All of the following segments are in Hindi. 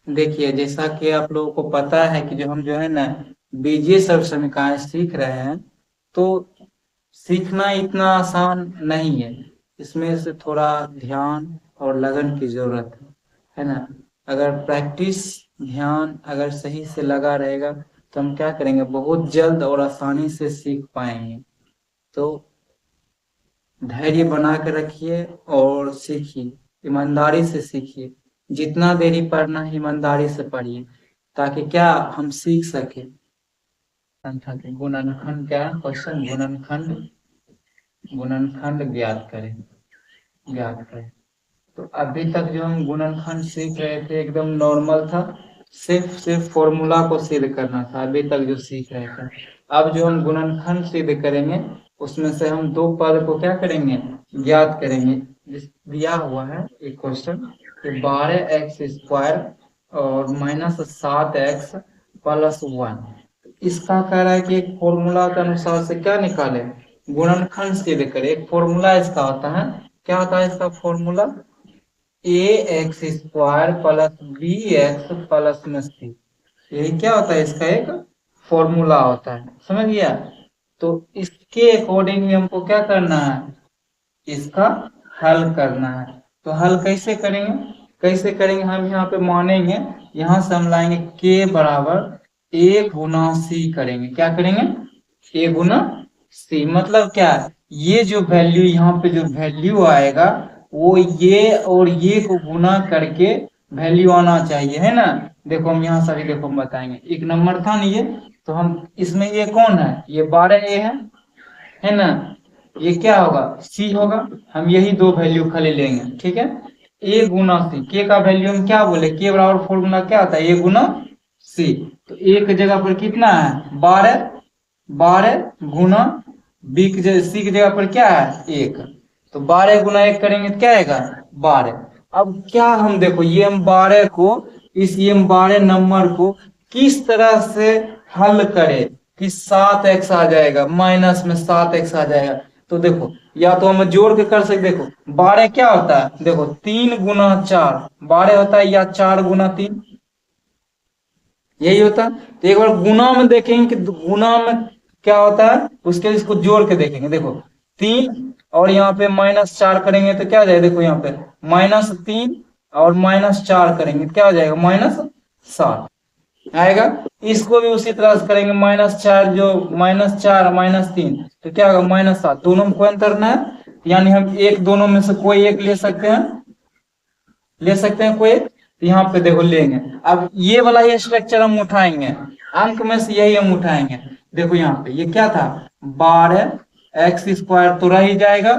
देखिए, जैसा कि आप लोगों को पता है कि जो हम जो है ना बीजीय सर्व समीकरण सीख रहे हैं, तो सीखना इतना आसान नहीं है। इसमें से थोड़ा ध्यान और लगन की जरूरत है ना। अगर प्रैक्टिस, ध्यान अगर सही से लगा रहेगा तो हम क्या करेंगे, बहुत जल्द और आसानी से सीख पाएंगे। तो धैर्य बना के रखिए और सीखिए, ईमानदारी से सीखिए। जितना देरी पढ़ना है ईमानदारी से पढ़िए, ताकि क्या हम सीख सके। गुणनखंड क्या क्वेश्चन, गुणनखंड ज्ञात करें। तो अभी तक जो हम गुणनखंड सीख रहे थे एकदम नॉर्मल था, सिर्फ फॉर्मूला को सिद्ध करना था अभी तक जो सीख रहे थे। अब जो हम गुणनखंड सिद्ध करेंगे उसमें से हम दो पद को क्या करेंगे, ज्ञात करेंगे। दिया हुआ है एक क्वेश्चन कि 12x² और -7x + 1। इसका कह रहा है कि एक फॉर्मूला के अनुसार से क्या निकाले, गुणनखंड सिद्ध करे। एक फॉर्मूला इसका होता है, क्या होता है इसका फॉर्मूला, ax² + bx + c। यही क्या होता है, इसका एक फॉर्मूला होता है, समझ गया। तो इसके अकॉर्डिंग हमको क्या करना है, इसका हल करना है। तो हल कैसे करेंगे, हम यहाँ पे मानेंगे, यहाँ से हम लाएंगे k बराबर a गुना c करेंगे। क्या करेंगे, a गुना c। मतलब क्या, ये जो वैल्यू यहाँ पे जो वैल्यू आएगा वो ये और ये को गुना करके वैल्यू आना चाहिए, है ना। देखो हम यहाँ से भी देखो हम बताएंगे, एक नंबर था ना ये, तो हम इसमें ये कौन है, ये 12a है ना। ये क्या होगा, सी होगा। हम यही दो वैल्यू खाली लेंगे, ठीक है। ए गुना सी, के का वैल्यू हम क्या बोले, के बराबर फॉर्मूला क्या होता है, ए गुना सी। तो ए की जगह पर कितना है, 12, 12 गुना बी की जगह, सी की जगह पर क्या है, एक। तो 12 गुना 1 करेंगे तो क्या आएगा, 12। अब क्या हम देखो, ये हम 12 को, इस ये हम 12 नंबर को किस तरह से हल करें कि 7x आ जाएगा, माइनस में 7x आ जाएगा। तो देखो, या तो हम जोड़ के कर सकते, देखो 12 क्या होता है, देखो 3 गुना 4 12 होता है, या 4 गुना 3 यही होता है। तो एक बार गुना में देखेंगे कि गुना में क्या होता है, उसके इसको जोड़ के देखेंगे। देखो 3 और यहाँ पे -4 करेंगे तो क्या हो जाएगा, देखो यहाँ पे -3 और -4 करेंगे तो क्या हो जाएगा, -7 आएगा। इसको भी उसी तरह से करेंगे, -4 जो -4 -3 तो क्या होगा, -7। दोनों में कोई अंतर ना है, यानी हम एक दोनों में से कोई एक ले सकते हैं, कोई एक। तो यहाँ पे देखो लेंगे, अब ये वाला ये स्ट्रक्चर हम उठाएंगे, अंक में से यही हम उठाएंगे। देखो यहाँ पे ये क्या था, 12x² तो रह ही जाएगा,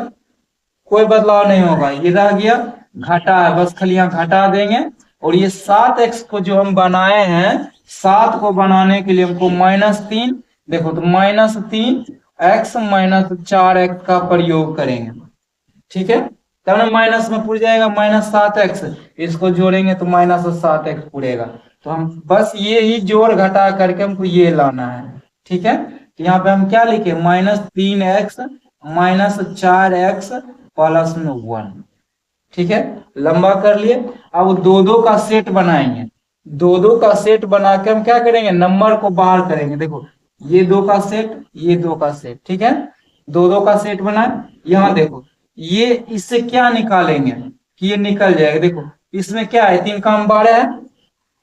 कोई बदलाव नहीं होगा, ये रह गया, घटा है बस, खाली यहाँ घटा देंगे। और ये 7x को जो हम बनाए हैं, 7 को बनाने के लिए हमको -3, देखो तो -3x -4x का प्रयोग करेंगे, ठीक है। तब ना माइनस में पूछ जाएगा, -7x, इसको जोड़ेंगे तो -7x पूरेगा। तो हम बस ये ही जोड़ घटा करके हमको ये लाना है, ठीक है। तो यहाँ पे हम क्या लिखे, -3x -4x + 1, ठीक है। लंबा कर लिए। अब दो दो का सेट बनाएंगे, दो दो का सेट बना के हम क्या करेंगे, नंबर को बाहर करेंगे। देखो ये दो का सेट, ये दो का सेट, ठीक है। दो दो का सेट बनाए, यहाँ देखो ये इससे क्या निकालेंगे कि ये निकल जाएगा। देखो इसमें क्या है, 3 का 12 है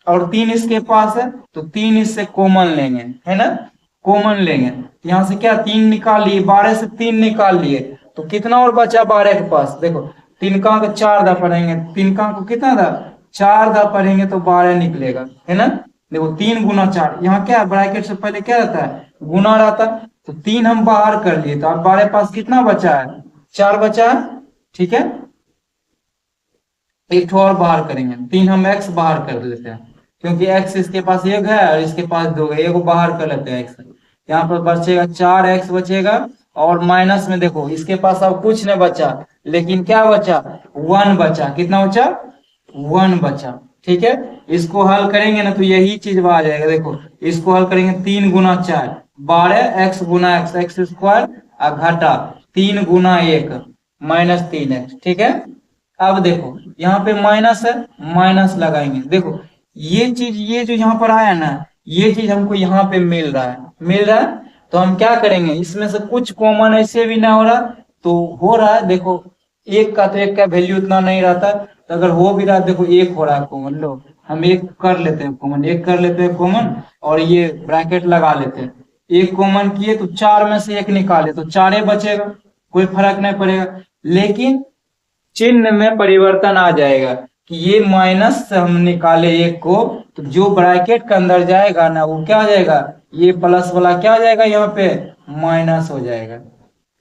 और 3 इसके पास है, तो 3 इससे कॉमन लेंगे, है ना, कॉमन लेंगे। यहाँ से क्या 3 निकाल लिए, 12 से 3 निकाल लिए, तो कितना और बचा 12 के पास, देखो 3 का अंक 4 दा पढ़ेंगे, 3 का अंक कितना था, 4 दा पढ़ेंगे तो 12 निकलेगा, है ना। देखो 3 गुना 4, यहाँ क्या ब्रैकेट से पहले क्या रहता है, गुना रहता है। तो 3 हम बाहर कर लिए, तो अब 12 पास कितना बचा है, 4 बचा है, ठीक है। एक और बाहर करेंगे, 3 हम x बाहर कर लेते हैं, क्योंकि x इसके पास 1 है और इसके पास 2 है, 1 बाहर कर लेते हैं x। यहाँ पर बचेगा 4x बचेगा, और माइनस में देखो इसके पास अब कुछ नहीं बचा, लेकिन क्या बचा, 1 बचा। कितना बचा, 1 बचा, ठीक है। इसको हल करेंगे ना तो यही चीज आ जाएगा। देखो इसको हल करेंगे, 3 गुना 4 12x गुना x² घटा 3 गुना 1 -3x, ठीक है। अब देखो यहाँ पे माइनस है, माइनस लगाएंगे। देखो ये चीज, ये जो यहाँ पर आया ना, ये चीज हमको यहाँ पे मिल रहा है। तो हम क्या करेंगे, इसमें से कुछ कॉमन ऐसे भी ना हो रहा, तो हो रहा है देखो, एक का तो एक का वैल्यू उतना नहीं रहता, तो अगर हो भी रहा है देखो एक हो रहा है कॉमन, लो हम एक कर लेते हैं कॉमन, एक कर लेते हैं कॉमन, और ये ब्रैकेट लगा लेते हैं। एक कॉमन किए तो चार में से एक निकाले तो चार बचेगा, कोई फर्क नहीं पड़ेगा। लेकिन चिन्ह में परिवर्तन आ जाएगा कि ये माइनस से हम निकाले एक को, तो जो ब्रैकेट के अंदर जाएगा ना वो क्या हो जाएगा, ये प्लस वाला क्या हो जाएगा, यहाँ पे माइनस हो जाएगा।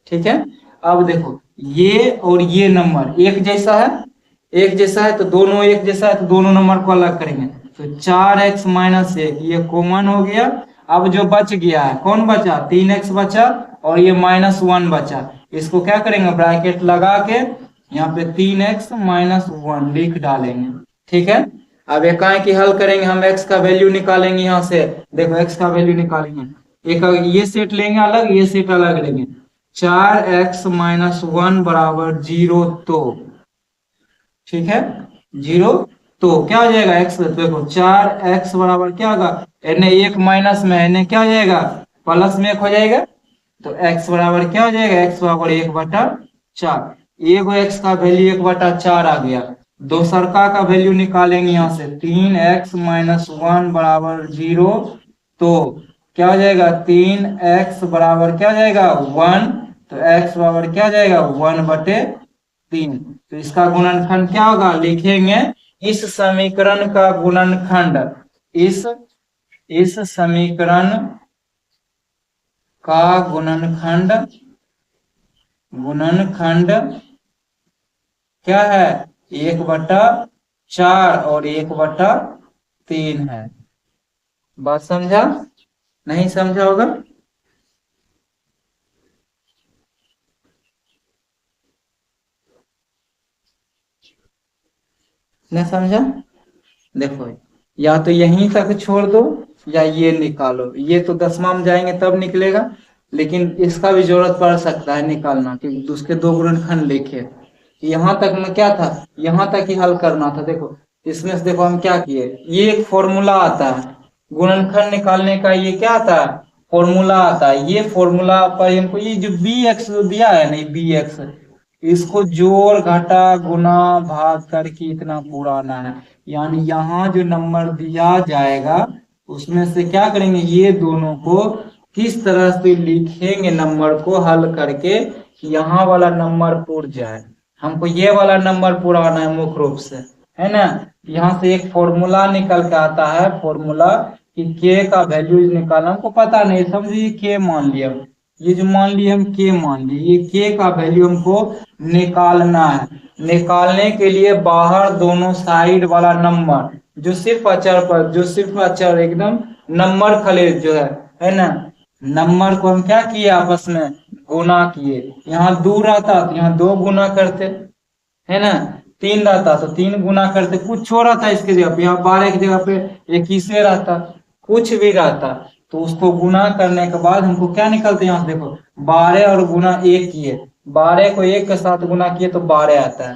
ठीक है, अब देखो ये और ये नंबर एक जैसा है, एक जैसा है तो दोनों एक जैसा है, तो दोनों नंबर को अलग करेंगे, तो 4x-1 ये कॉमन हो गया। अब जो बच गया है कौन बचा, 3x बचा, और ये -1 बचा, इसको क्या करेंगे ब्रैकेट लगा के यहाँ पे 3x-1 लिख डालेंगे। ठीक है, अब एकाएं की हल करेंगे, हम x का वैल्यू निकालेंगे यहाँ से, देखो x का वैल्यू निकालेंगे, एक ये सेट लेंगे अलग, ये सेट अलग लेंगे। 4x-1 बराबर 0, तो ठीक है 0, तो क्या हो जाएगा x, देखो 4x बराबर क्या होगा, एने एक माइनस में एने क्या हो जाएगा, प्लस में एक हो जाएगा, तो x बराबर क्या हो जाएगा, x बराबर 1/4। एगो x का वैल्यू 1/4 आ गया, दोसरका का वैल्यू निकालेंगे यहाँ से, 3x-1 बराबर 0, तो क्या हो जाएगा, 3x बराबर क्या हो जाएगा 1, तो x बराबर क्या हो जाएगा 1/3। तो इसका गुणनखंड क्या होगा, लिखेंगे इस समीकरण का गुणनखंड, इस समीकरण का गुणनखंड क्या है, 1/4 और 1/3 है। बात समझा, नहीं समझा होगा? नहीं समझा, देखो या तो यहीं तक छोड़ दो या ये निकालो, ये तो 10वां में जाएंगे तब निकलेगा, लेकिन इसका भी जरूरत पड़ सकता है निकालना, क्योंकि उसके दो गुणनखंड लिखे। यहाँ तक में क्या था, यहाँ तक ही हल करना था। देखो इसमें से देखो हम क्या किए, ये एक फॉर्मूला आता है गुणनखंड निकालने का, ये क्या आता है, फॉर्मूला आता है। ये फॉर्मूला पर हमको ये जो बी एक्स दिया है ना, बी एक्स, इसको जोड़ घटा गुना भाग करके इतना पुराना है, यानी यहाँ जो नंबर दिया जाएगा उसमें से क्या करेंगे, ये दोनों को किस तरह से लिखेंगे नंबर को हल करके, यहाँ वाला नंबर पूर जाए। हमको ये वाला नंबर पुराना है मुख्य रूप से, है ना। यहाँ से एक फॉर्मूला निकल के आता है, फॉर्मूला कि के का वैल्यू निकालना, हमको पता नहीं, समझिए के मान लिया, ये जो मान लिए हम के मान लिए, ये के का वैल्यू हमको निकालना है। निकालने के लिए बाहर दोनों साइड वाला नंबर जो सिर्फ अचर पर, जो सिर्फ अचर एकदम नंबर खले जो है ना, नंबर को हम क्या किए आपस में गुना किए। यहाँ 2 रहता तो यहाँ 2 गुना करते, है ना। 3 रहता तो 3 गुना करते, कुछ छोड़ा था इसके जगह पे, यहाँ 12 की जगह पे 21 रहता, कुछ भी रहता तो उसको गुना करने के बाद हमको क्या निकलते, यहाँ से देखो 12 और गुना 1 किए, 12 को 1 के साथ गुना किए तो 12 आता है।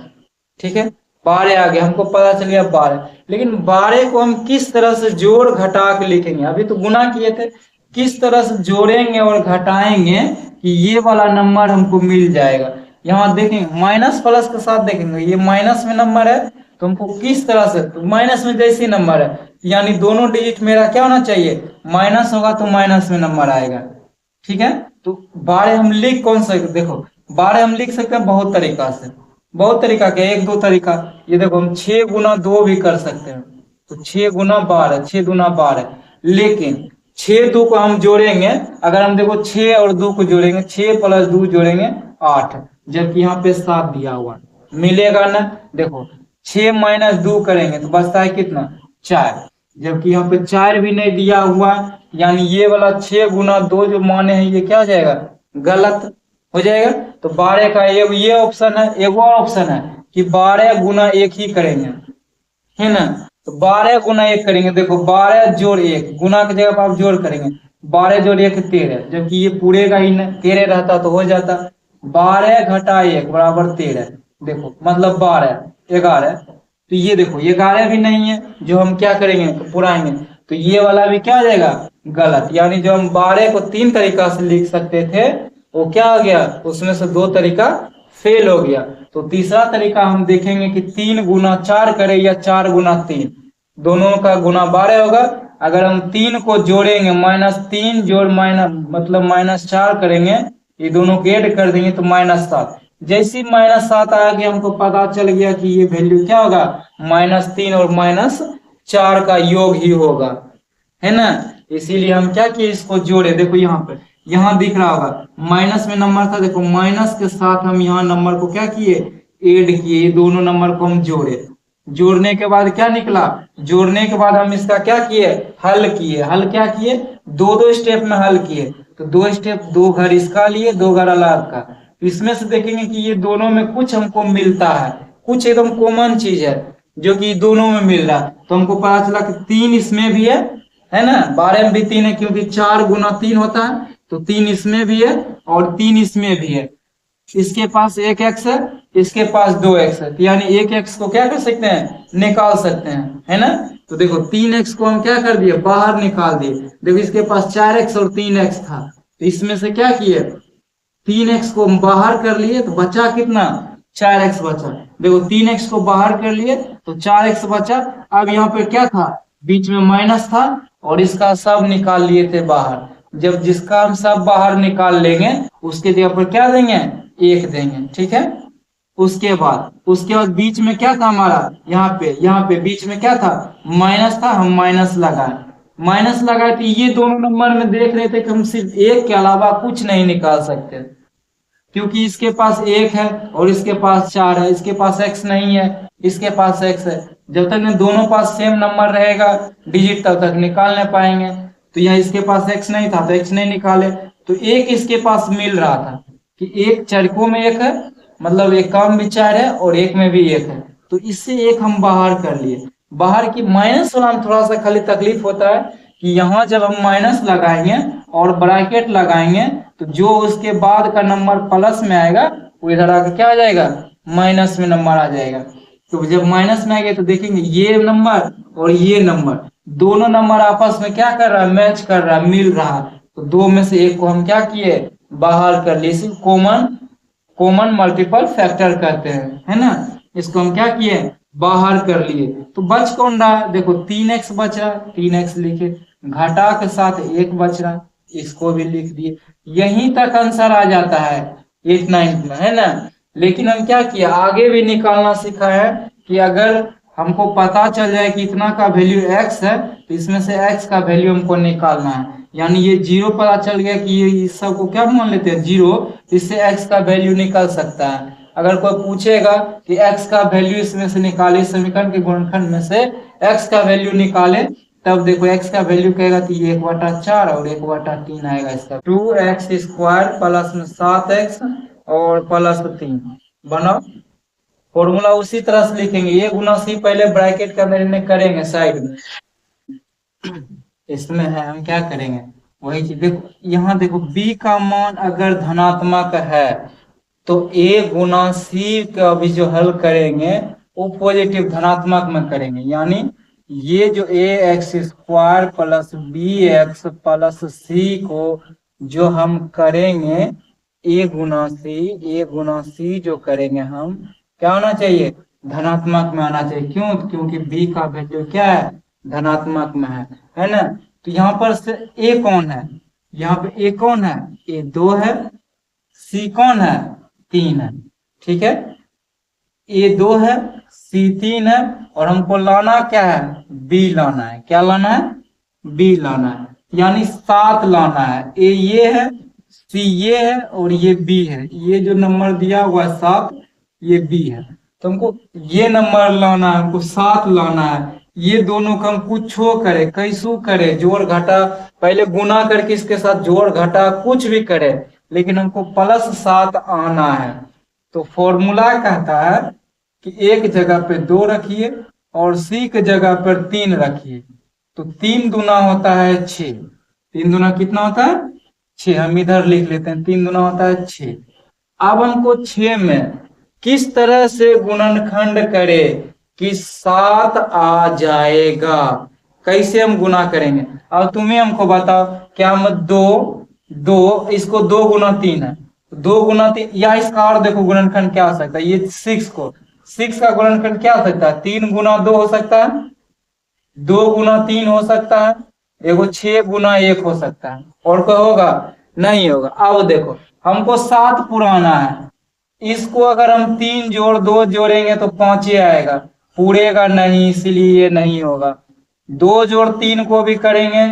ठीक है, 12 आ गया, हमको पता चल गया 12। लेकिन 12 को हम किस तरह से जोड़ घटा के लिखेंगे, अभी तो गुना किए थे, किस तरह से जोड़ेंगे और घटाएंगे कि ये वाला नंबर हमको मिल जाएगा। यहाँ देखेंगे माइनस प्लस के साथ देखेंगे, ये माइनस में नंबर है तो हमको किस तरह से, तो माइनस में जैसी नंबर है यानी दोनों डिजिट मेरा क्या होना चाहिए, माइनस होगा तो माइनस में नंबर आएगा। ठीक है, तो 12 हम लिख कौन सा, देखो 12 हम लिख सकते हैं बहुत तरीका से, बहुत तरीका के, एक दो तरीका, ये देखो हम 6 गुना 2 भी कर सकते हैं, तो 6 गुना 12, 6 दुना 12, लेकिन 6 2 को हम जोड़ेंगे, अगर हम देखो 6 और 2 को जोड़ेंगे, 6 प्लस 2 जोड़ेंगे 8, जबकि यहाँ पे 7 दिया हुआ मिलेगा ना। देखो 6 माइनस 2 करेंगे तो बचता है कितना, 4, जबकि यहाँ पे 4 भी नहीं दिया हुआ, यानी ये वाला 6 गुना 2 जो माने हैं ये क्या हो जाएगा, गलत हो जाएगा। तो 12 का ये ऑप्शन है, एक और ऑप्शन है कि 12 गुना 1 ही करेंगे, है ना। तो 12 गुना 1 करेंगे, देखो 12 जोड़ 1, गुना की जगह पर आप जोड़ करेंगे, 12 जोड़ 1 13, जबकि ये पूरे का ही 13 रहता तो हो जाता, 12 घटा 1 बराबर 13, देखो मतलब 12 11, तो ये देखो ये 11 भी नहीं है, जो हम क्या करेंगे पुराएंगे, तो ये वाला भी क्या हो जाएगा गलत। यानी जो हम 12 को 3 तरीका से लिख सकते थे वो क्या हो गया, उसमें से 2 तरीका फेल हो गया। तो तीसरा तरीका हम देखेंगे कि 3 गुना 4 करे या 4 गुना 3, दोनों का गुना 12 होगा। अगर हम 3 को जोड़ेंगे -3 जोड़ माइनस मतलब -4 करेंगे, ये दोनों को ऐड कर देंगे तो -7। जैसे -7 आ गया हमको पता चल गया कि ये वैल्यू क्या होगा, -3 और -4 का योग ही होगा, है ना। इसीलिए हम क्या किए, इसको जोड़े। देखो यहाँ पर यहाँ दिख रहा होगा माइनस में नंबर था, देखो माइनस के साथ हम यहाँ नंबर को क्या किए, ऐड किए, ये दोनों नंबर को हम जोड़े। जोड़ने के बाद क्या निकला, जोड़ने के बाद हम इसका क्या किए, हल किए। हल क्या किए, 2-2 स्टेप में हल किए। तो 2 स्टेप, 2 घर इसका लिए, 2 घर अलग का। इसमें से देखेंगे कि ये दोनों में कुछ हमको मिलता है, कुछ एकदम कॉमन चीज है जो कि दोनों में मिल रहा है। तो हमको पता चला कि 3 इसमें भी है ना, 12 में भी 3 है, क्योंकि 4 गुना 3 होता है, तो 3 इसमें भी है और 3 इसमें भी है। इसके पास 1 एक्स है, इसके पास 2 एक्स है, तो यानी 1 एक्स को क्या कर सकते हैं, निकाल सकते हैं, है ना। तो देखो 3 एक्स को हम क्या कर दिए, बाहर निकाल दिए। देखो इसके पास 4 एक्स और 3 एक्स था, तो इसमें से क्या किए, 3 एक्स को हम बाहर कर लिए, तो बचा कितना, 4 एक्स बचा। देखो 3 एक्स को बाहर कर लिए तो 4 एक्स बचा। अब यहाँ पे क्या था, बीच में माइनस था और इसका सब निकाल लिए थे बाहर। जब जिसका हम सब बाहर निकाल लेंगे उसके जगह पर क्या देंगे, 1 देंगे, ठीक है। उसके बाद बीच में क्या था हमारा, यहाँ पे बीच में क्या था, माइनस था, हम माइनस लगाए तो ये दोनों नंबर में देख रहे थे कि हम सिर्फ 1 के अलावा कुछ नहीं निकाल सकते, क्योंकि इसके पास 1 है और इसके पास 4 है, इसके पास x नहीं है, इसके पास x है। जब तक दोनों पास सेम नंबर रहेगा डिजिट, तब तक निकाल नहीं पाएंगे। तो यहाँ इसके पास x नहीं था तो x नहीं निकाले, तो 1 इसके पास मिल रहा था कि 1 चरकों में 1 है, मतलब एक काम भी 4 है और 1 में भी 1 है, तो इससे 1 हम बाहर कर लिए। बाहर की माइनस वाला में थोड़ा सा खाली तकलीफ होता है कि यहाँ जब हम माइनस लगाएंगे और ब्रैकेट लगाएंगे तो जो उसके बाद का नंबर प्लस में आएगा वो इधर आकर क्या आ जाएगा, माइनस में नंबर आ जाएगा। तो जब माइनस में आएगा तो देखेंगे ये नंबर और ये नंबर, दोनों नंबर आपस में क्या कर रहा है, मैच कर रहा है, मिल रहा है। तो 2 में से 1 को हम क्या किए, बाहर कर लिए। इसी कॉमन मल्टीपल फैक्टर कहते हैं, है ना। इसको हम क्या किए, बाहर कर लिए। तो बच कौन रहा, देखो 3x बच रहा, 3x लिखे, घटा के साथ 1 बच रहा, इसको भी लिख दिए। यहीं तक आंसर आ जाता है 8 9 में, है ना। लेकिन हम क्या किया, आगे भी निकालना सीखा है कि अगर हमको पता चल जाए कि इतना का वैल्यू x है तो इसमें से x का वैल्यू हमको निकालना है। यानी ये 0 पता चल गया कि ये इस सब को क्या मान लेते हैं 0, इससे x का वैल्यू निकल सकता है। अगर कोई पूछेगा कि x का वैल्यू इसमें से निकाले, समीकरण के गुणनखंड में से x का वैल्यू निकाले, तब देखो x का वैल्यू कहेगा कि 1/4 और 1/3 आएगा इसका। 2x² प्लस में 7x और प्लस 3 बनाओ। फॉर्मूला उसी तरह से लिखेंगे, a गुना c पहले ब्रैकेट के अंदर इन्हें करेंगे साइड में, इसमें है हम क्या करेंगे वही चीज। देखो यहाँ देखो b का मान अगर धनात्मक है तो a गुना c का भी जो हल करेंगे वो पॉजिटिव धनात्मक में करेंगे। यानी ये जो ax² plus bx plus c को जो हम करेंगे a गुना c जो करेंगे हम, क्या होना चाहिए, धनात्मक में आना चाहिए। क्यों, क्योंकि b का वैल्यू क्या है, धनात्मक में है ना। तो यहाँ पर से a कौन है, यहाँ पे a कौन है, a 2 है, c कौन है, 3 है, ठीक है। a 2 है, c 3 है और हमको लाना क्या है, b लाना है। क्या लाना है, b लाना है, यानी 7 लाना है। a ये है, c ये है और ये b है। ये जो नंबर दिया हुआ है 7, ये b है। तो हमको ये नंबर लाना है, हमको 7 लाना है। ये दोनों का हम कुछ करे, कैसू करे, जोड़ घटा, पहले गुना करके इसके साथ जोड़ घटा कुछ भी करे, लेकिन हमको +7 आना है। तो फॉर्मूला कहता है कि एक जगह पे 2 रखिए और c के जगह पर 3 रखिए। तो 3 दूना होता है 6, 3 दूना कितना होता है 6, हम इधर लिख लेते हैं, 3 दूना होता है 6। अब हमको 6 में किस तरह से गुणनखंड करे, कि 7 आ जाएगा। कैसे हम गुना करेंगे? अब तुम्हें हमको बताओ, क्या हम दो दो इसको 2 गुना 3 है, 2 गुना 3, या इसका और देखो गुणनखंड क्या हो सकता है, ये 6 का गुणनखंड क्या हो सकता है, 3 गुना 2 हो सकता है, 2 गुना 3 हो सकता है, देखो 6 गुना 1 हो सकता है, और कोई होगा? नहीं होगा। अब देखो हमको 7 पुराना है, इसको अगर हम 3 जोड़ 2 जोड़ेंगे तो 5 ही आएगा, पूरेगा नहीं, इसलिए ये नहीं होगा। 2 जोड़ 3 को भी करेंगे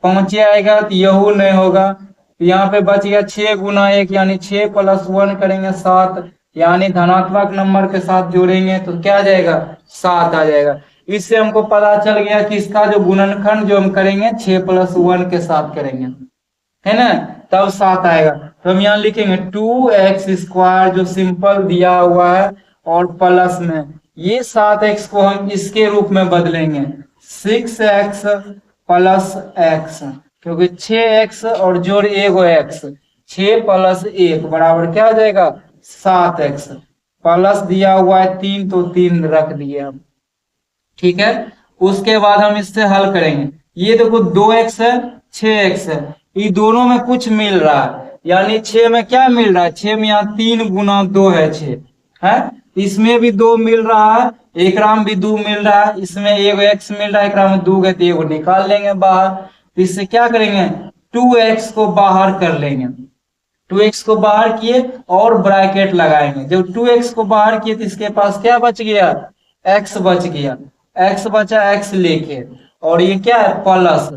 5 ही आएगा, तो यहू नहीं होगा। तो यहाँ पे बच गया 6 गुना 1, यानी 6 + 1 करेंगे 7, यानी धनात्मक नंबर के साथ जोड़ेंगे तो क्या आ जाएगा, 7 आ जाएगा। इससे हमको पता चल गया कि इसका जो गुणनखंड जो हम करेंगे 6 + 1 के साथ करेंगे, है ना, तब 7 आएगा। तो हम यहाँ लिखेंगे 2x² जो सिंपल दिया हुआ है और प्लस में ये 7x को हम इसके रूप में बदलेंगे 6x + x, क्योंकि 6x और जोड़ 1x, 6 + 1 बराबर क्या हो जाएगा, 7x, प्लस दिया हुआ है 3 तो 3 रख दिए हम, ठीक है। उसके बाद हम इससे हल करेंगे, ये देखो 2x है 6x है, ये दोनों में कुछ मिल रहा है, यानी 6 में क्या मिल रहा है, 6 में यहाँ 3 गुना 2 है 6 है, इसमें भी 2 मिल रहा है, एक राम भी 2 मिल रहा है, इसमें 1x मिल रहा है, एक राम में 2 गए तो 1 निकाल लेंगे बाहर। तो इससे क्या करेंगे, 2x को बाहर कर लेंगे, 2x को बाहर किए और ब्रैकेट लगाएंगे, जब 2x को बाहर किए तो इसके पास क्या बच गया, x बच गया, x बचा, x लेके, और ये क्या है प्लस,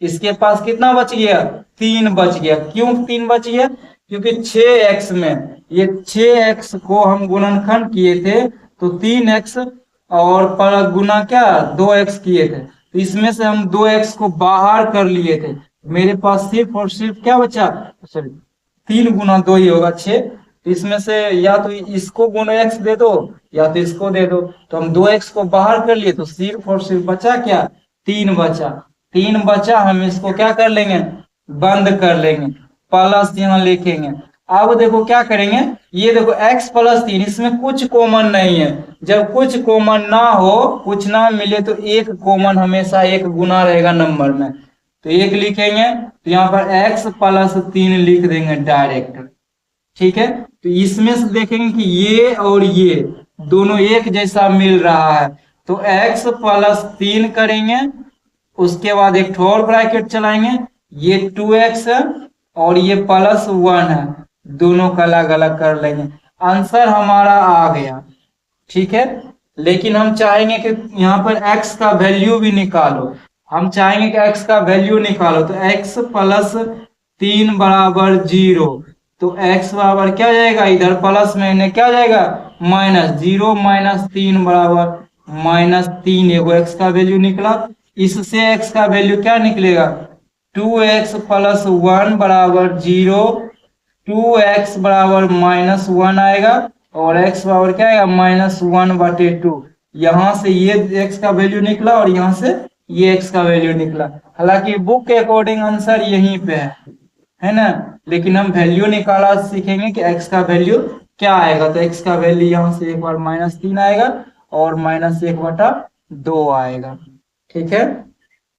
इसके पास कितना बच गया, 3 बच गया। क्यों 3 बच गया, क्योंकि 6x में ये 6x को हम गुणनखंड किए थे तो 3x और पर गुना क्या 2x किए थे, तो इसमें से हम 2x को बाहर कर लिए थे, मेरे पास सिर्फ और सिर्फ क्या बचा, सॉरी 3 गुना 2 ही होगा 6, तो इसमें से या तो इसको गुना x दे दो या तो इसको दे दो, तो हम 2x को बाहर कर लिए तो सिर्फ और सिर्फ बचा क्या, 3 बचा, 3 बचा, हम इसको क्या कर लेंगे, बंद कर लेंगे, प्लस यहाँ लिखेंगे। अब देखो क्या करेंगे, ये देखो x + 3, इसमें कुछ कॉमन नहीं है, जब कुछ कॉमन ना हो, कुछ ना मिले तो एक कॉमन हमेशा एक गुना रहेगा नंबर में, तो 1 लिखेंगे, तो यहाँ पर x + 3 लिख देंगे डायरेक्ट, ठीक है। तो इसमें से देखेंगे कि ये और ये दोनों एक जैसा मिल रहा है, तो x + 3 करेंगे, उसके बाद एक और ब्रैकेट चलाएंगे, ये 2x है और ये +1 है, दोनों का अलग अलग कर लेंगे, आंसर हमारा आ गया, ठीक है। लेकिन हम चाहेंगे कि यहाँ पर x का वैल्यू भी निकालो, हम चाहेंगे कि x का वैल्यू निकालो, तो x + 3 बराबर 0, तो x बराबर क्या जाएगा, इधर प्लस में इन्हें क्या जाएगा माइनस, 0 - 3 बराबर -3, एगो x का वैल्यू निकला। इससे x का वैल्यू क्या निकलेगा, 2x + 1 बराबर 0, 2x बराबर -1 आएगा, और x बराबर क्या आएगा -1/2, यहाँ से ये x का वैल्यू निकला और यहाँ से ये x का वैल्यू निकला। हालांकि बुक के अकॉर्डिंग आंसर यहीं पे है ना, लेकिन हम वैल्यू निकाला सीखेंगे कि x का वैल्यू क्या आएगा, तो x का वैल्यू यहाँ से एक बार -3 आएगा और -1/2 आएगा, ठीक है।